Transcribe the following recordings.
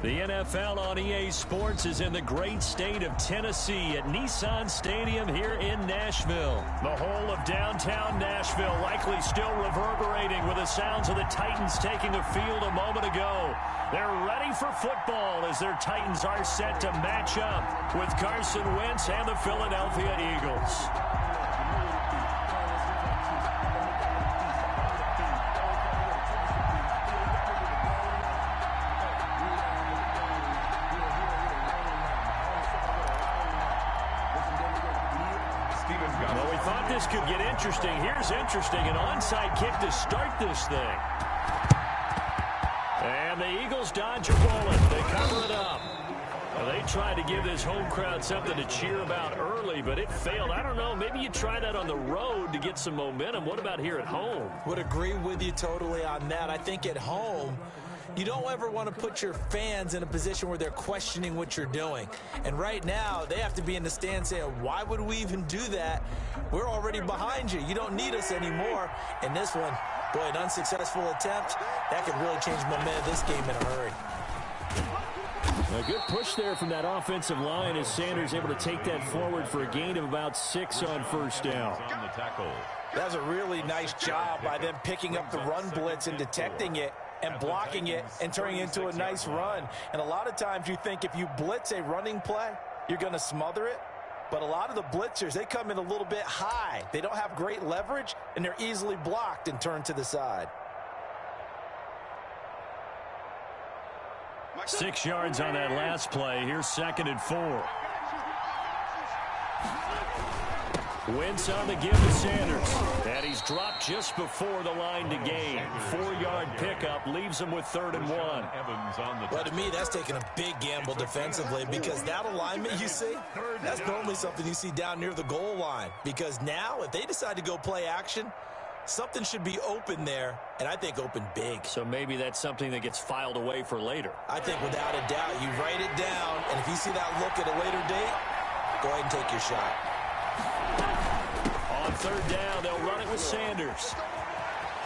The NFL on EA Sports is in the great state of Tennessee at Nissan Stadium here in Nashville. The whole of downtown Nashville likely still reverberating with the sounds of the Titans taking the field a moment ago. They're ready for football as their Titans are set to match up with Carson Wentz and the Philadelphia Eagles. Well, we thought this could get interesting. Here's interesting. An onside kick to start this thing. And the Eagles dodge a bullet. They cover it up. Well, they tried to give this home crowd something to cheer about early, but it failed. I don't know. Maybe you try that on the road to get some momentum. What about here at home? Would agree with you totally on that. I think at home, you don't ever want to put your fans in a position where they're questioning what you're doing. And right now, they have to be in the stand saying, why would we even do that? We're already behind you. You don't need us anymore. And this one, boy, an unsuccessful attempt, that could really change momentum of this game in a hurry. A good push there from that offensive line as Sanders able to take that forward for a gain of about 6 on first down. That was a really nice job by them picking up the run blitz and detecting it and blocking it and turning it into a nice run. And a lot of times you think if you blitz a running play, you're going to smother it. But a lot of the blitzers, they come in a little bit high. They don't have great leverage, and they're easily blocked and turned to the side. 6 yards on that last play. Here's 2nd and 4. Wentz on the give to Sanders. And he's dropped just before the line to gain. 4-yard pickup leaves him with 3rd and 1. Well, to me, that's taking a big gamble defensively because that alignment you see, that's normally something you see down near the goal line. Because now, if they decide to go play action, something should be open there, and I think open big. So maybe that's something that gets filed away for later. I think without a doubt, you write it down, and if you see that look at a later date, go ahead and take your shot. On 3rd down, they'll run it with Sanders.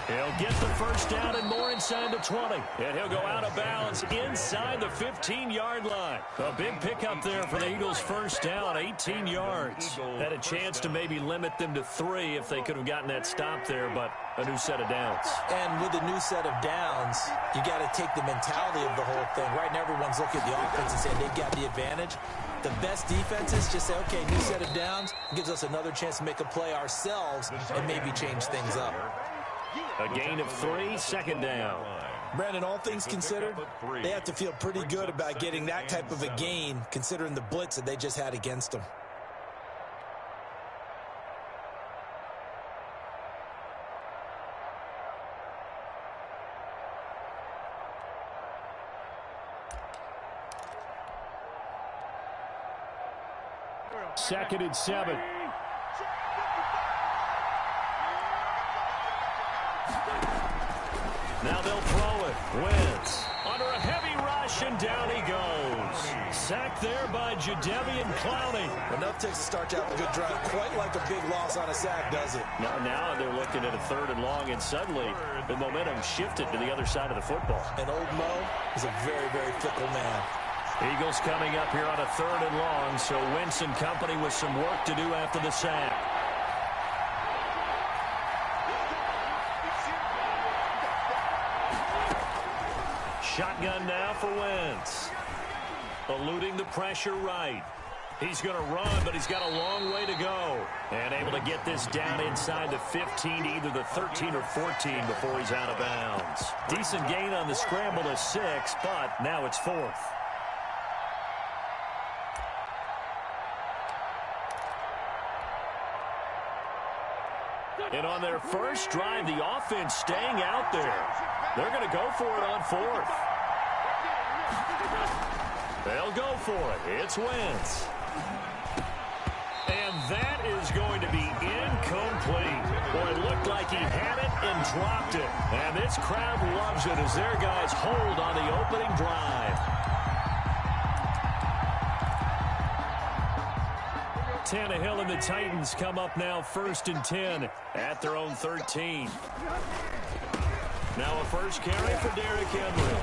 He'll get the first down and more inside the 20. And he'll go out of bounds inside the 15-yard line. A big pickup there for the Eagles' first down, 18 yards. Had a chance to maybe limit them to 3 if they could have gotten that stop there, but a new set of downs. And with a new set of downs, you got to take the mentality of the whole thing. Right now, everyone's looking at the offense and saying they've got the advantage. The best defenses just say, okay, new set of downs gives us another chance to make a play ourselves and maybe change things up. A gain of 3, 2nd down. Brandon, all things considered, they have to feel pretty good about getting that type of a gain considering the blitz that they just had against them. Second and 7. Now they'll throw it. Wentz under a heavy rush, and down he goes. Sacked there by Jadeveon Clowney. Enough takes to start out a good drive. Quite like a big loss on a sack, does it? Now they're looking at a 3rd and long, and suddenly the momentum shifted to the other side of the football. And old Mo is a very, very fickle man. Eagles coming up here on a 3rd and long, so Wentz and company with some work to do after the sack. Shotgun now for Wentz. Eluding the pressure right. He's going to run, but he's got a long way to go. And able to get this down inside the 15, either the 13 or 14 before he's out of bounds. Decent gain on the scramble to 6, but now it's 4th. And on their first drive, the offense staying out there. They're going to go for it on 4th. They'll go for it. It's Wentz. And that is going to be incomplete. Boy, it looked like he had it and dropped it. And this crowd loves it as their guys hold on the opening drive. Tannehill and the Titans come up now 1st and 10 at their own 13. Now a first carry for Derrick Henry.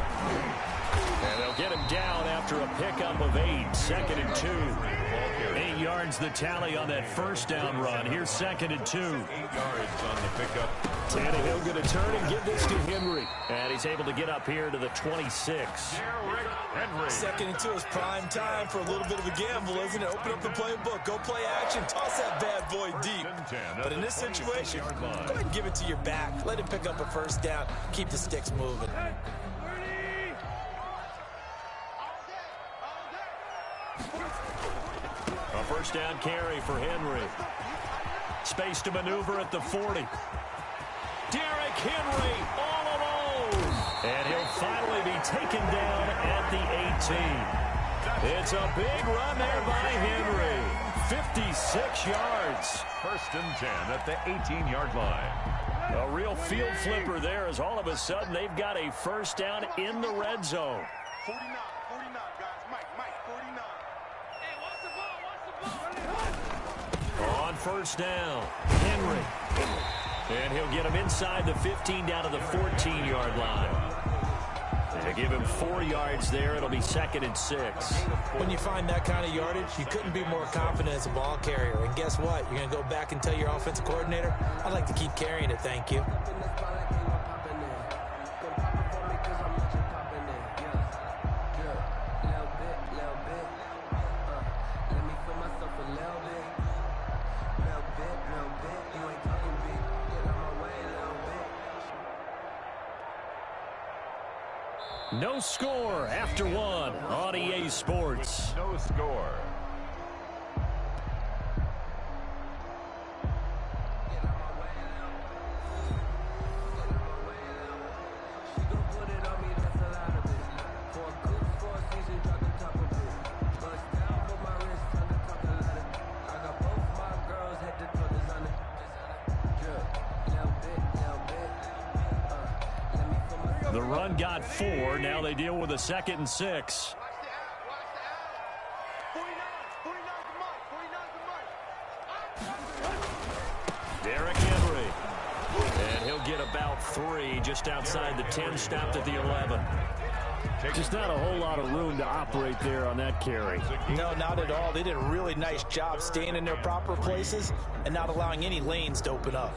And they'll get him down after a pickup of 8, 2nd and 2. 8 yards the tally on that first down run. Here's 2nd and 2. 8 yards on the pickup. Tannehill going to turn and give this to Henry. And he's able to get up here to the 26. Henry. 2nd and 2 is prime time for a little bit of a gamble, isn't it? Open up the playbook. Go play action. Toss that bad boy deep. But in this situation, go ahead and give it to your back. Let him pick up a first down. Keep the sticks moving. A first down carry for Henry. Space to maneuver at the 40. Derrick Henry all alone. And he'll finally be taken down at the 18. It's a big run there by Henry. 56 yards. 1st and 10 at the 18-yard line. A real field flipper there as all of a sudden they've got a first down in the red zone. 49, guys. Mike, 49. Hey, watch the ball. On first down, Henry. And he'll get him inside the 15 down to the 14-yard line. To give him 4 yards there, it'll be 2nd and 6. When you find that kind of yardage, you couldn't be more confident as a ball carrier. And guess what? You're going to go back and tell your offensive coordinator, I'd like to keep carrying it, thank you. No score after 1 on EA Sports. No score. The run got 4. Now they deal with a 2nd and 6. Derrick Henry. And he'll get about 3 just outside the 10, stopped at the 11. Just not a whole lot of room to operate there on that carry. No, not at all. They did a really nice job staying in their proper places and not allowing any lanes to open up.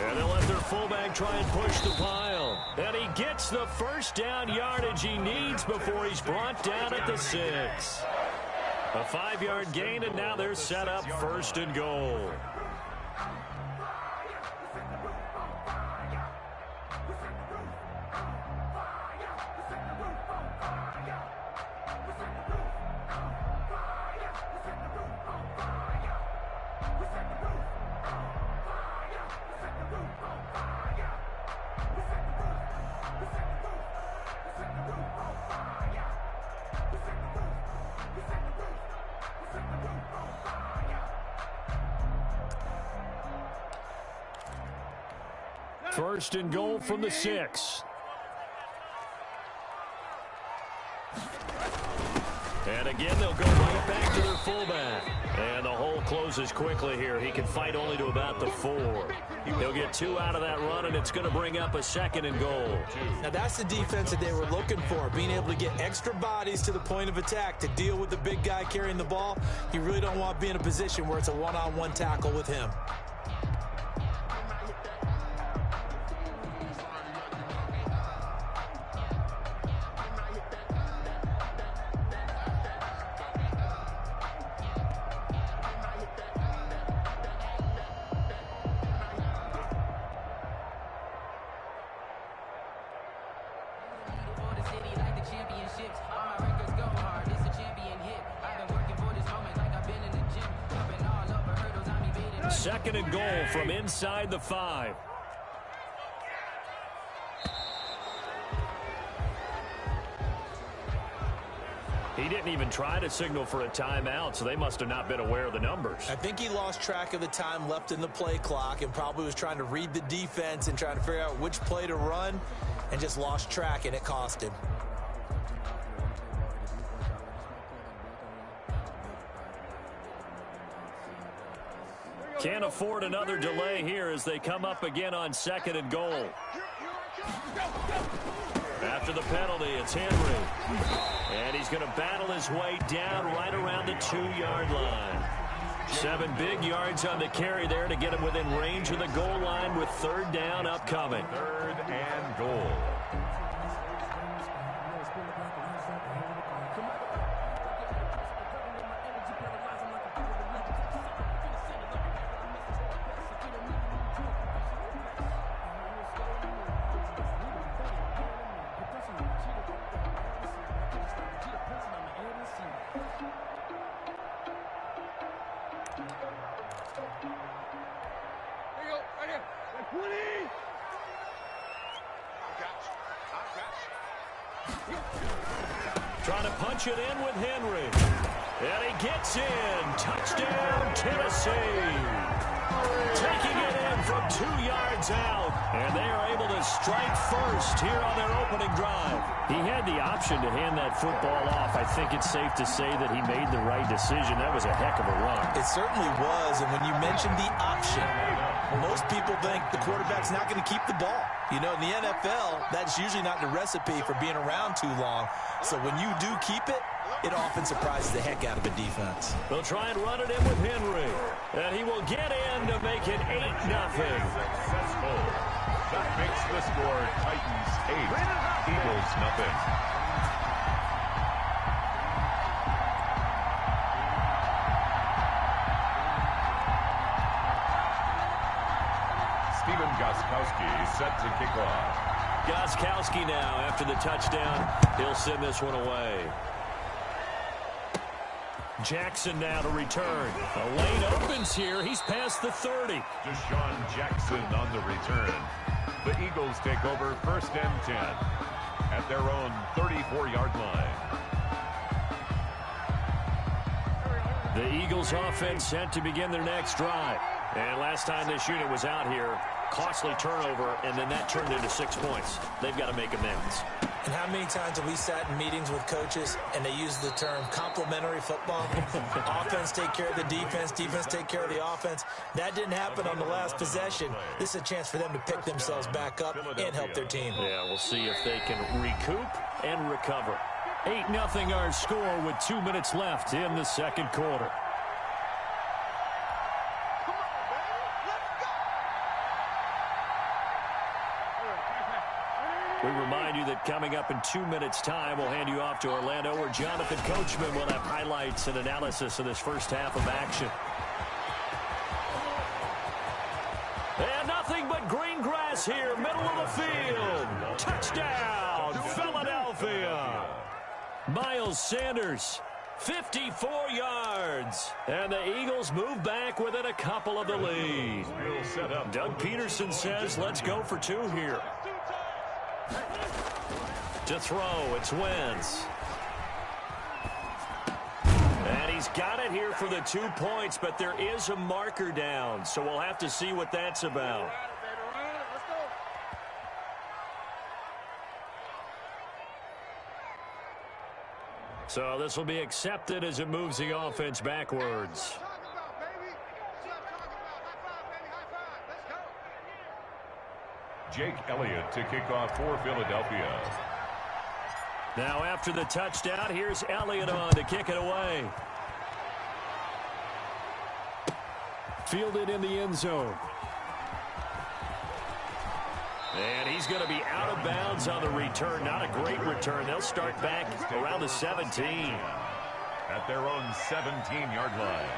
And they'll let their fullback try and push the pile. And he gets the first down yardage he needs before he's brought down at the 6. A 5-yard gain, and now they're set up 1st and goal. First and goal from the 6. And again, they'll go right back to their fullback. And the hole closes quickly here. He can fight only to about the 4. He'll get 2 out of that run, and it's going to bring up a 2nd and goal. Now, that's the defense that they were looking for, being able to get extra bodies to the point of attack to deal with the big guy carrying the ball. You really don't want to be in a position where it's a one-on-one tackle with him. Second and goal from inside the 5. He didn't even try to signal for a timeout, so they must have not been aware of the numbers. I think he lost track of the time left in the play clock and probably was trying to read the defense and trying to figure out which play to run and just lost track, and it cost him. Can't afford another delay here as they come up again on 2nd and goal. After the penalty, it's Henry. And he's going to battle his way down right around the 2-yard line. 7 big yards on the carry there to get him within range of the goal line with 3rd down upcoming. 3rd and goal. Trying to punch it in with Henry. And he gets in. Touchdown, Tennessee. Taking it in from 2 yards out. And they are able to strike first here on their opening drive. He had the option to hand that football off. I think it's safe to say that he made the right decision. That was a heck of a run. It certainly was. And when you mentioned the option, most people think the quarterback's not going to keep the ball. You know, in the NFL, that's usually not the recipe for being around too long. So when you do keep it, it often surprises the heck out of a defense. They'll try and run it in with Henry. And he will get in to make it 8-0. Successful. That makes the score Titans 8, Eagles nothing. Steven Gostkowski set to kick off. Gostkowski now after the touchdown. He'll send this one away. Jackson now to return. A lane opens here. He's past the 30. Deshaun Jackson on the return. The Eagles take over 1st and 10 at their own 34-yard line. The Eagles offense set to begin their next drive. And last time this unit was out here, costly turnover, and then that turned into 6 points. They've got to make amends. And how many times have we sat in meetings with coaches and they use the term complementary football? Offense take care of the defense, defense take care of the offense. That didn't happen on the last possession. This is a chance for them to pick themselves back up and help their team. Yeah, we'll see if they can recoup and recover. 8-0 our score with 2 minutes left in the 2nd quarter. We remind you that coming up in 2 minutes' time, we'll hand you off to Orlando, where Jonathan Coachman will have highlights and analysis of this first half of action. And nothing but green grass here, middle of the field. Touchdown, Philadelphia. Miles Sanders, 54 yards. And the Eagles move back within a couple of the lead. Doug Peterson says, let's go for 2 here. To throw, it's Wentz. And he's got it here for the 2 points, but there is a marker down, so we'll have to see what that's about. So this will be accepted as it moves the offense backwards. Jake Elliott to kick off for Philadelphia. Now after the touchdown, here's Elliott on to kick it away. Fielded in the end zone. And he's going to be out of bounds on the return. Not a great return. They'll start back around the 17. At their own 17-yard line.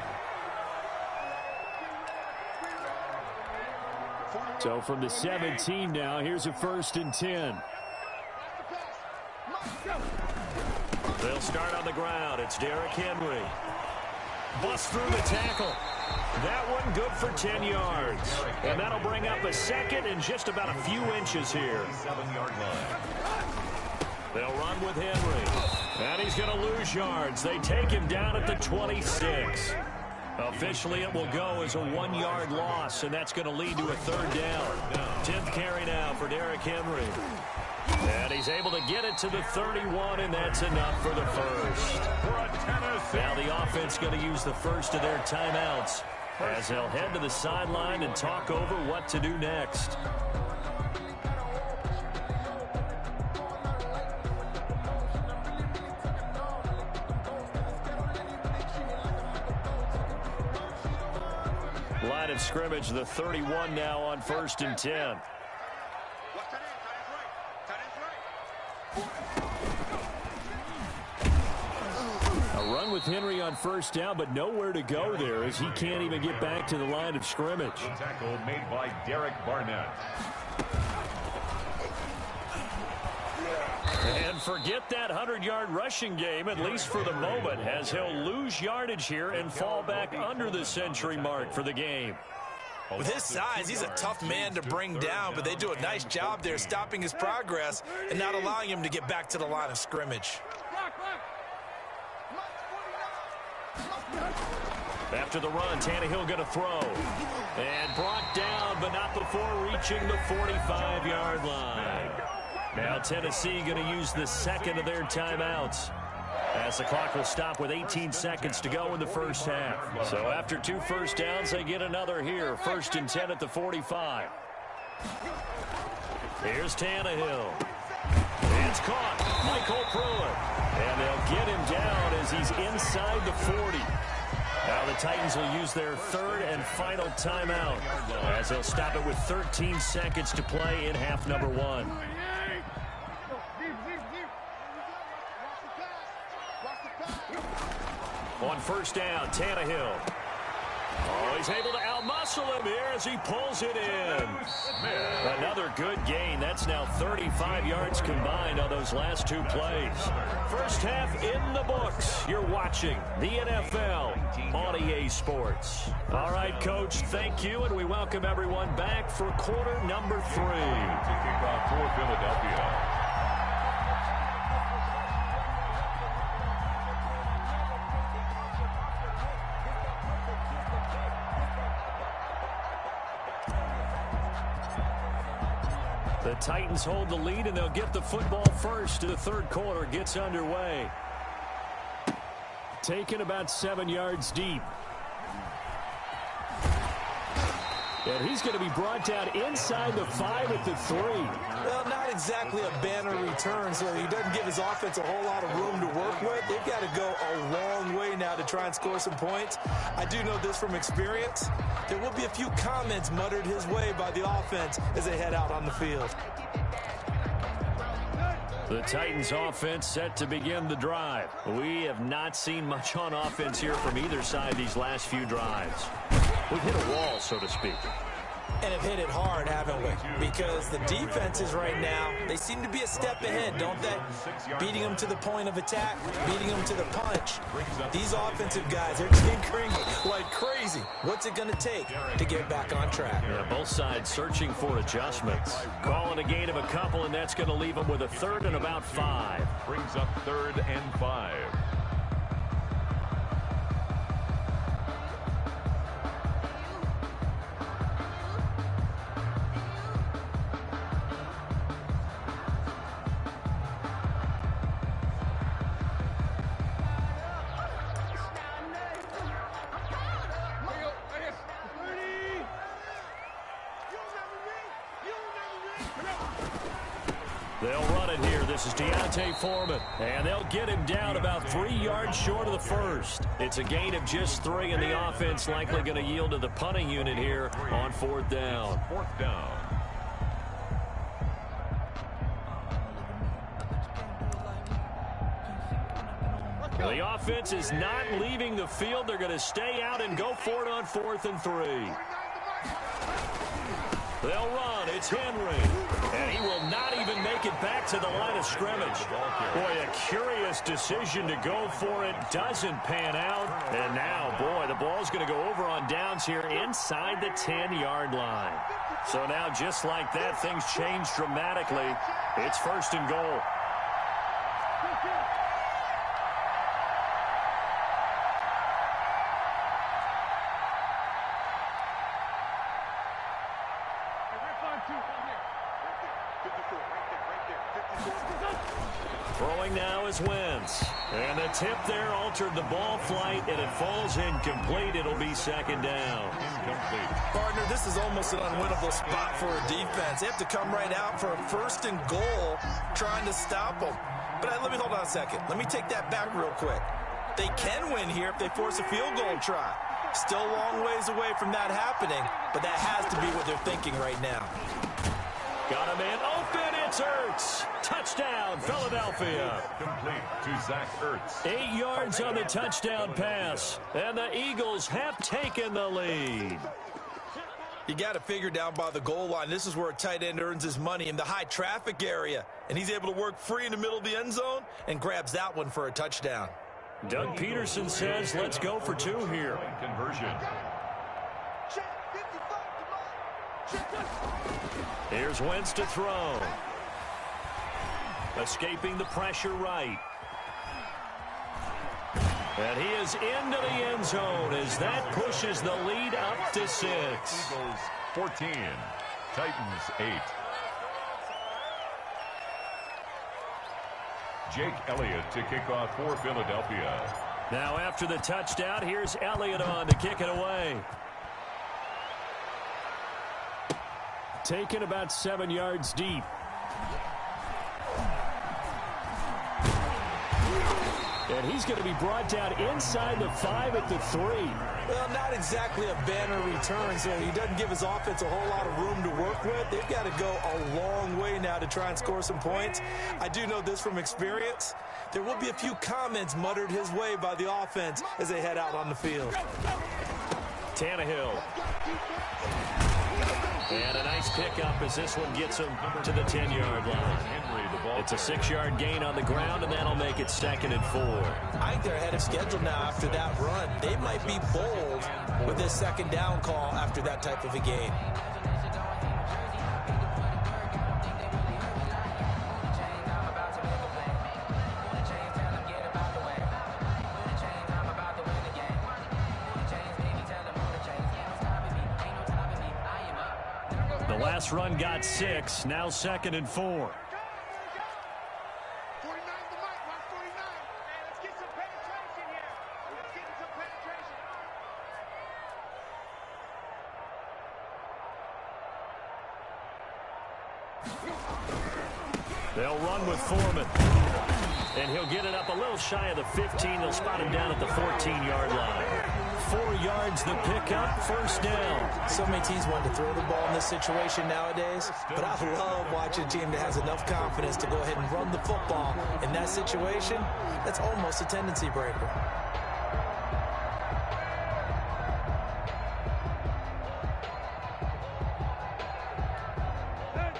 So from the 17 now, here's a 1st and 10. They'll start on the ground. It's Derrick Henry. Bust through the tackle. That one good for 10 yards. And that'll bring up a 2nd and just about a few inches here. 7-yard line. They'll run with Henry. And he's going to lose yards. They take him down at the 26. Officially, it will go as a 1-yard loss, and that's going to lead to a 3rd down. 10th carry now for Derrick Henry. And he's able to get it to the 31, and that's enough for the 1st. Now the offense going to use the first of their timeouts as they'll head to the sideline and talk over what to do next. Line of scrimmage, the 31 now on 1st and 10. A run with Henry on 1st down, but nowhere to go there as he can't even get back to the line of scrimmage. Tackle made by Derek Barnett. And forget that 100-yard rushing game, at least for the moment, as he'll lose yardage here and fall back under the century mark for the game. With his size, he's a tough man to bring down, but they do a nice job there stopping his progress and not allowing him to get back to the line of scrimmage. After the run, Tannehill going to throw. And brought down, but not before reaching the 45-yard line. Now Tennessee going to use the second of their timeouts, as the clock will stop with 18 seconds to go in the first half. So after 2 first downs, they get another here. 1st and 10 at the 45. Here's Tannehill. It's caught. Michael Pruitt. And they'll get him down as he's inside the 40. Now the Titans will use their 3rd and final timeout, as they'll stop it with 13 seconds to play in half number 1. On 1st down, Tannehill. Oh, he's able to outmuscle him here as he pulls it in. Another good gain. That's now 35 yards combined on those last 2 plays. First half in the books. You're watching the NFL on EA Sports. All right, Coach, thank you, and we welcome everyone back for quarter number 3. To kick off for Philadelphia. The Titans hold the lead, and they'll get the football first. The 3rd quarter gets underway. Taken about 7 yards deep. And he's going to be brought down inside the 5 at the 3. Well, not exactly a banner return, so he doesn't give his offense a whole lot of room to work with. They've got to go a long way now to try and score some points. I do know this from experience. There will be a few comments muttered his way by the offense as they head out on the field. The Titans offense set to begin the drive. We have not seen much on offense here from either side these last few drives. We've hit a wall, so to speak. And have hit it hard, haven't we? Because the defenses right now, they seem to be a step ahead, don't they? Beating them to the point of attack, beating them to the punch. These offensive guys are tinkering like crazy. What's it going to take to get back on track? Yeah, both sides searching for adjustments. Calling a gain of a couple, and that's going to leave them with a 3rd and about 5. Brings up 3rd and 5. They'll run it here. This is Deontay Foreman. And they'll get him down about 3 yards short of the 1st. It's a gain of just 3, and the offense likely going to yield to the punting unit here on 4th down. 4th down. The offense is not leaving the field. They're going to stay out and go for it on 4th and 3. They'll run. It's Henry. And he will not even make it back to the line of scrimmage. Boy, a curious decision to go for it. Doesn't pan out. And now, boy, the ball's going to go over on downs here inside the 10-yard line. So now, just like that, things change dramatically. It's 1st and goal. Throwing now is Wentz. And the tip there altered the ball flight, and it falls incomplete. It'll be second down. Incomplete. Partner, this is almost an unwinnable spot for a defense. They have to come right out for a first and goal trying to stop them. But let me hold on a second. Let me take that back real quick. They can win here if they force a field goal try. Still a long ways away from that happening, but that has to be what they're thinking right now. Got a man open. It's Ertz. Touchdown, Philadelphia. Complete to Zach Ertz. 8 yards on the touchdown pass. And the Eagles have taken the lead. You got to figure down by the goal line. This is where a tight end earns his money, in the high traffic area. And he's able to work free in the middle of the end zone and grabs that one for a touchdown. Doug Peterson says, let's go for 2 here. Conversion. Here's Wentz to throw. Escaping the pressure right. And he is into the end zone as that pushes the lead up to 6. Eagles 14, Titans 8. Jake Elliott to kick off for Philadelphia. Now after the touchdown, here's Elliott on to kick it away. Taken about 7 yards deep. And he's going to be brought down inside the 5 at the 3. Well, not exactly a banner return, so he doesn't give his offense a whole lot of room to work with. They've got to go a long way now to try and score some points. I do know this from experience. There will be a few comments muttered his way by the offense as they head out on the field. Tannehill. And a nice pickup as this one gets him to the 10-yard line. It's a 6-yard gain on the ground, and that'll make it 2nd and 4. I think they're ahead of schedule now after that run. They might be bold with this 2nd down call after that type of a gain. The last run got 6, now 2nd and 4. They'll run with Foreman. And he'll get it up a little shy of the 15. They'll spot him down at the 14-yard line. 4 yards the pickup, 1st down. So many teams want to throw the ball in this situation nowadays, but I love watching a team that has enough confidence to go ahead and run the football. In that situation, that's almost a tendency breaker.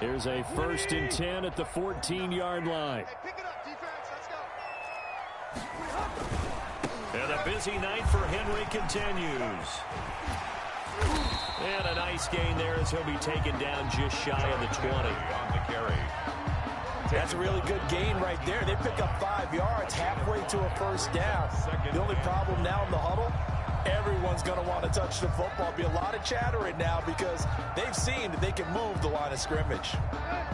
Here's a 1st and 10 at the 14-yard line. Pick it up, defense. Let's go. And a busy night for Henry continues. And a nice gain there as he'll be taken down just shy of the 20. On the carry. That's a really good gain right there. They pick up 5 yards halfway to a 1st down. The only problem now in the huddle, everyone's going to want to touch the football. Be a lot of chattering now because they've seen that they can move the line of scrimmage.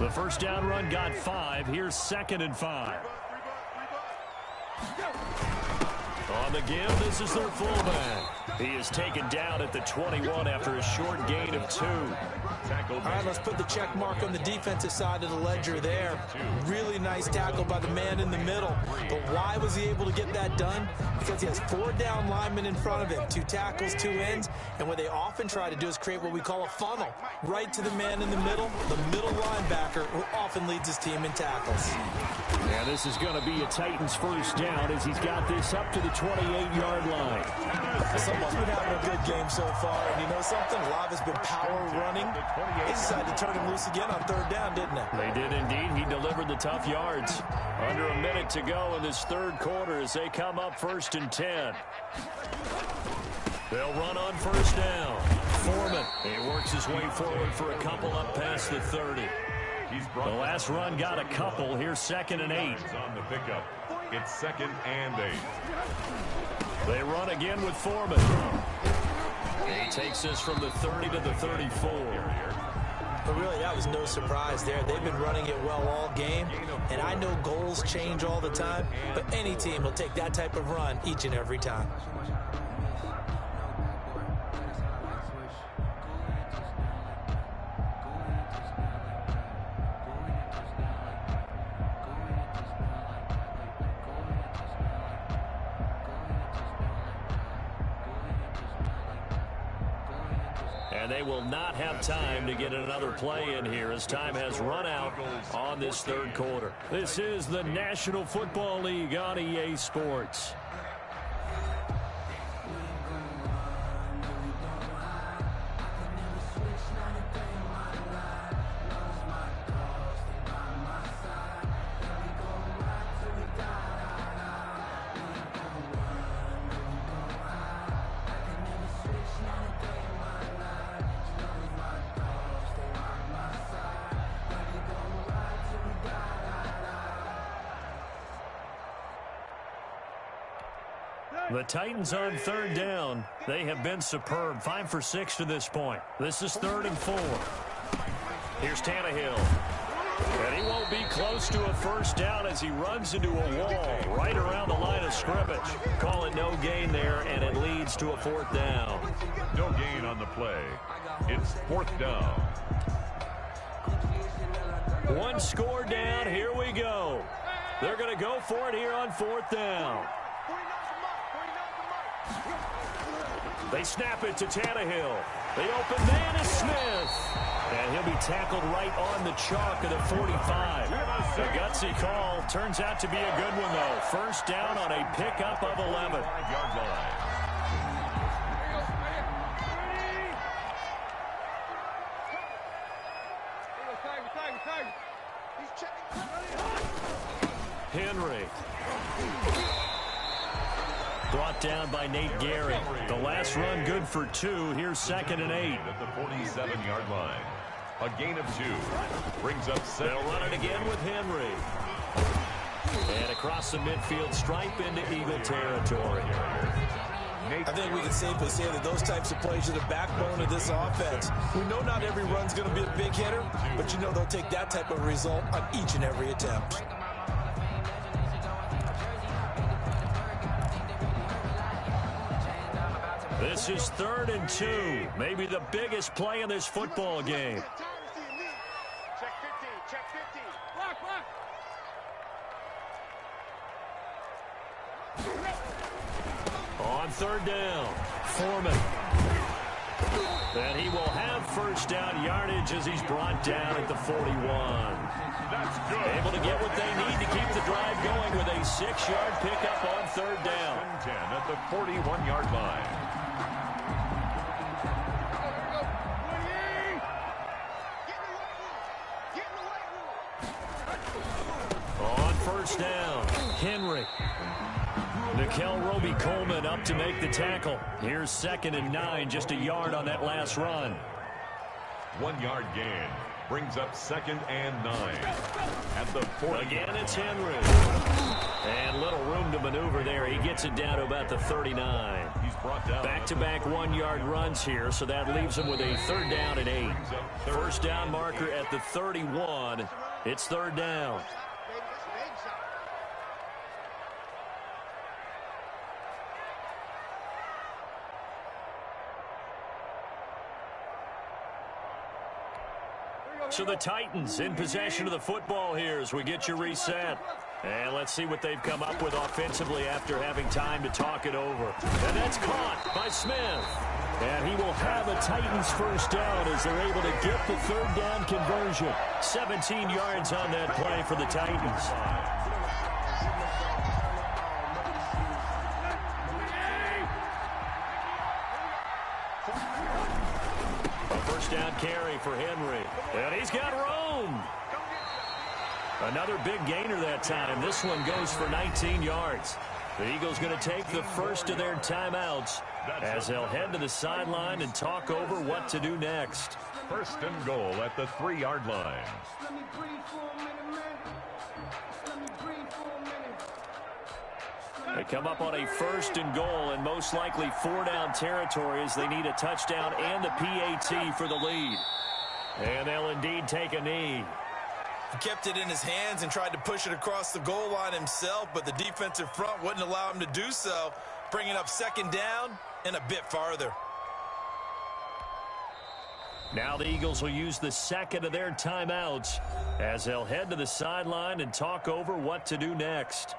The 1st down run got 5. Here's 2nd and 5. On the give, this is their fullback. He is taken down at the 21 after a short gain of 2. All right, let's put the check mark on the defensive side of the ledger there. Really nice tackle by the man in the middle. But why was he able to get that done? Because he has 4 down linemen in front of him, 2 tackles, 2 ends. And what they often try to do is create what we call a funnel. Right to the man in the middle linebacker, who often leads his team in tackles. Yeah, this is going to be a Titans 1st down as he's got this up to the 28-yard line. Someone's been having a good game so far, and you know something? A lot has been power running. They decided to turn him loose again on 3rd down, didn't they? They did indeed. He delivered the tough yards. Under a minute to go in this 3rd quarter as they come up 1st and 10. They'll run on 1st down. Foreman, he works his way forward for a couple up past the 30. The last run got a couple. Here's 2nd and 8. On the pickup. It's 2nd and 8. They run again with Foreman. He takes this from the 30 to the 34. But really, that was no surprise there. They've been running it well all game, and And I know goals change all the time, but any team will take that type of run each and every time. And they will not have time to get another play in here as time has run out on this third quarter. This is the National Football League on EA Sports. The Titans on third down. They have been superb. 5 for 6 to this point. This is 3rd and 4. Here's Tannehill. And he won't be close to a first down as he runs into a wall right around the line of scrimmage. Call it no gain there, and it leads to a 4th down. No gain on the play. It's 4th down. One score down. Here we go. They're going to go for it here on 4th down. They snap it to Tannehill. The open man is Smith. And he'll be tackled right on the chalk of the 45. A gutsy call. Turns out to be a good one, though. First down on a pickup of 11. 5-yard line. Henry. Brought down by Nate Gary. The last run good for 2. Here's 2nd and 8. At the 47-yard line. A gain of 2. Brings up 7. They'll run it again with Henry. And across the midfield stripe into Eagle territory. I think we can safely say that those types of plays are the backbone of this offense. We know not every run's going to be a big hitter, but you know they'll take that type of result on each and every attempt. This is 3rd and 2. Maybe the biggest play in this football game. Check 15, check 15. Block, block. On 3rd down, Foreman. And he will have first down yardage as he's brought down at the 41. That's good. Able to get what they need to keep the drive going with a 6-yard pickup on 3rd down. 10 at the 41-yard line. On first down, Henry. Nickel Roby-Coleman up to make the tackle. Here's 2nd and 9, just a yard on that last run. 1-yard gain. Brings up 2nd and 9. At the 40. Again, it's Henry. And little room to maneuver there. He gets it down to about the 39. He's brought down. Back-to-back 1-yard runs here, so that leaves him with a 3rd down and 8. First down marker at the 31. It's 3rd down. So the Titans in possession of the football here as we get you reset. And let's see what they've come up with offensively after having time to talk it over. And that's caught by Smith. And he will have a Titans first down as they're able to get the 3rd down conversion. 17 yards on that play for the Titans. First down carry for Henry. And he's got room. Another big gainer that time. This one goes for 19 yards. The Eagles going to take the first of their timeouts as they'll head to the sideline and talk over what to do next. 1st and goal at the 3-yard line. They come up on a 1st and goal and most likely 4-down territory as they need a touchdown and the PAT for the lead. And they'll indeed take a knee. He kept it in his hands and tried to push it across the goal line himself, but the defensive front wouldn't allow him to do so, bringing up second down and a bit farther. Now the Eagles will use the second of their timeouts as they'll head to the sideline and talk over what to do next.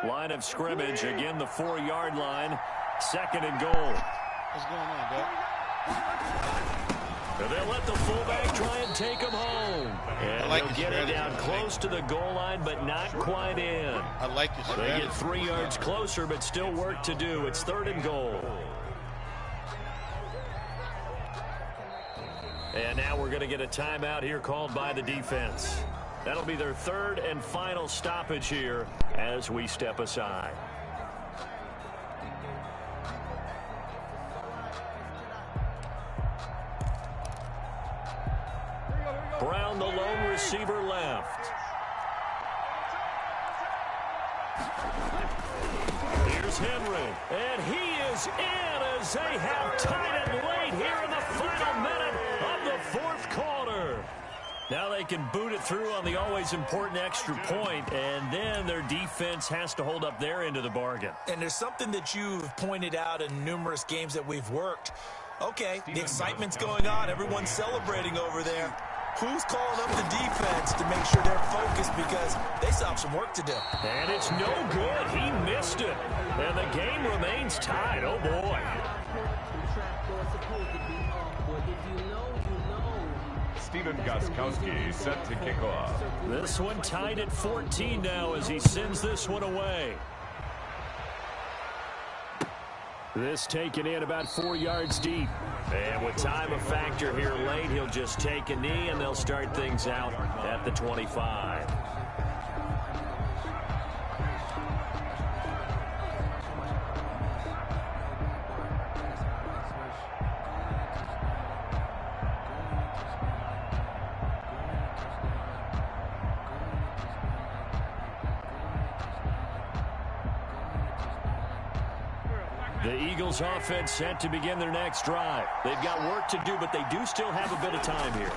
Line of scrimmage, again the 4-yard line, second and goal. What's going on, Doug? They'll let the fullback try and take him home. And like they'll get it down close to the goal line, but not quite in. I like this. They get 3 yards closer, but still work to do. It's third and goal. And now we're going to get a timeout here called by the defense. That'll be their third and final stoppage here as we step aside. Brown, the lone receiver, left. Here's Henry, and he is in as they have tied it late here in the final minute of the fourth quarter. Now they can boot it through on the always important extra point, and then their defense has to hold up their end of the bargain. And there's something that you've pointed out in numerous games that we've worked. Okay, the excitement's going on. Everyone's celebrating over there. Who's calling up the defense to make sure they're focused because they still have some work to do? And it's no good. He missed it. And the game remains tied. Oh, boy. Steven Gostkowski set to kick off. This one tied at 14 now as he sends this one away. This taken in about 4 yards deep. And with time a factor here late, he'll just take a knee and they'll start things out at the 25. The Eagles offense set to begin their next drive. They've got work to do, but they do still have a bit of time here.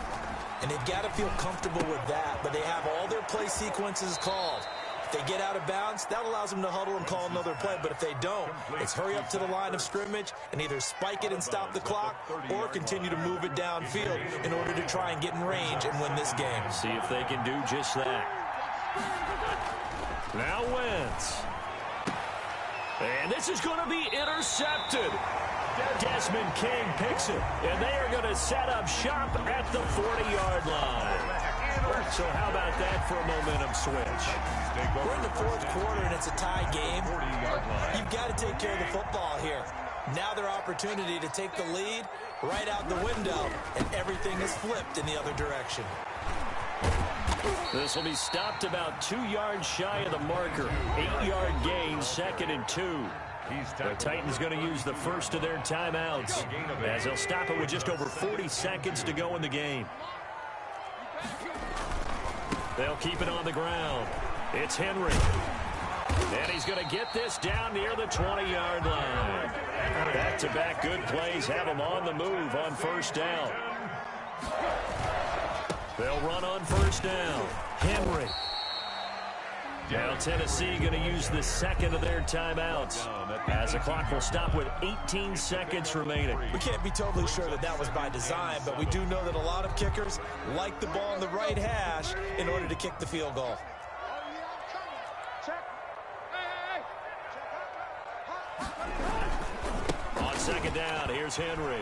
And they've got to feel comfortable with that, but they have all their play sequences called. If they get out of bounds, that allows them to huddle and call another play. But if they don't, it's hurry up to the line of scrimmage and either spike it and stop the clock or continue to move it downfield in order to try and get in range and win this game. See if they can do just that. Now Wentz. And this is going to be intercepted. Desmond King picks it, and they are going to set up shop at the 40-yard line. So how about that for a momentum switch? We're in the fourth quarter, and it's a tie game. You've got to take care of the football here. Now their opportunity to take the lead right out the window, and everything is flipped in the other direction. This will be stopped about 2 yards shy of the marker. 8-yard gain, second and 2. The Titans going to use the first of their timeouts as they'll stop it with just over 40 seconds to go in the game. They'll keep it on the ground. It's Henry. And he's going to get this down near the 20-yard line. Back-to-back good plays have him on the move on first down. They'll run on first down. Henry. Now Tennessee going to use the second of their timeouts as the clock will stop with 18 seconds remaining. We can't be totally sure that that was by design, but we do know that a lot of kickers like the ball in the right hash in order to kick the field goal. On second down, here's Henry.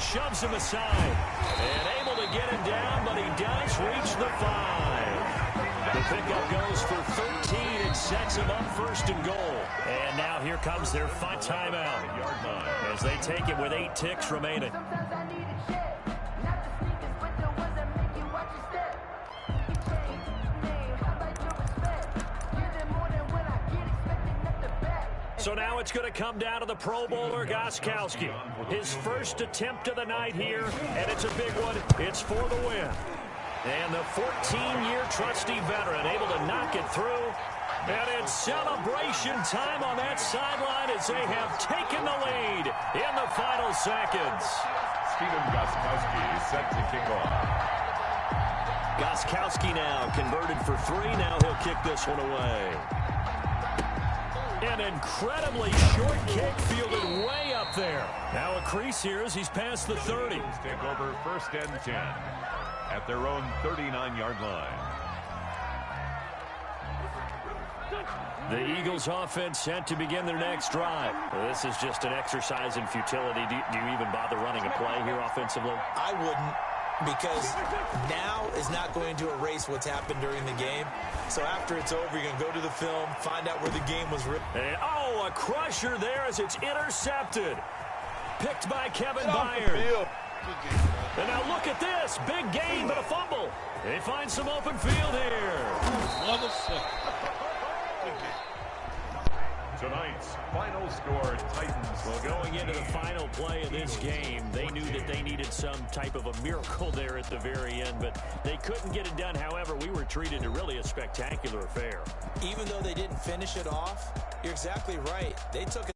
Shoves him aside and able to get him down, but he does reach the 5. The pickup goes for 13 and sets him up first and goal. And now here comes their timeout as they take it with 8 ticks remaining. So now it's going to come down to the Pro Bowler, Gostkowski. His first attempt of the night here, and it's a big one. It's for the win. And the 14-year trusty veteran able to knock it through. And it's celebration time on that sideline as they have taken the lead in the final seconds. Stephen Gostkowski is set to kick off. Gostkowski now converted for 3. Now he'll kick this one away. An incredibly short kick fielded way up there. Now a crease here as he's past the 30. Take over first and 10 at their own 39-yard line. The Eagles offense set to begin their next drive. Well, this is just an exercise in futility. Do you even bother running a play here offensively? I wouldn't, because now is not going to erase what's happened during the game. So after it's over, you're going to go to the film, find out where the game was written. And, oh, a crusher there as it's intercepted. Picked by Kevin Byard. And now look at this. Big gain, but a fumble. They find some open field here. Tonight's final score, Titans. Well, going into the final play of this game, they knew that they needed some type of a miracle there at the very end, but they couldn't get it done. However, we were treated to really a spectacular affair. Even though they didn't finish it off, you're exactly right. They took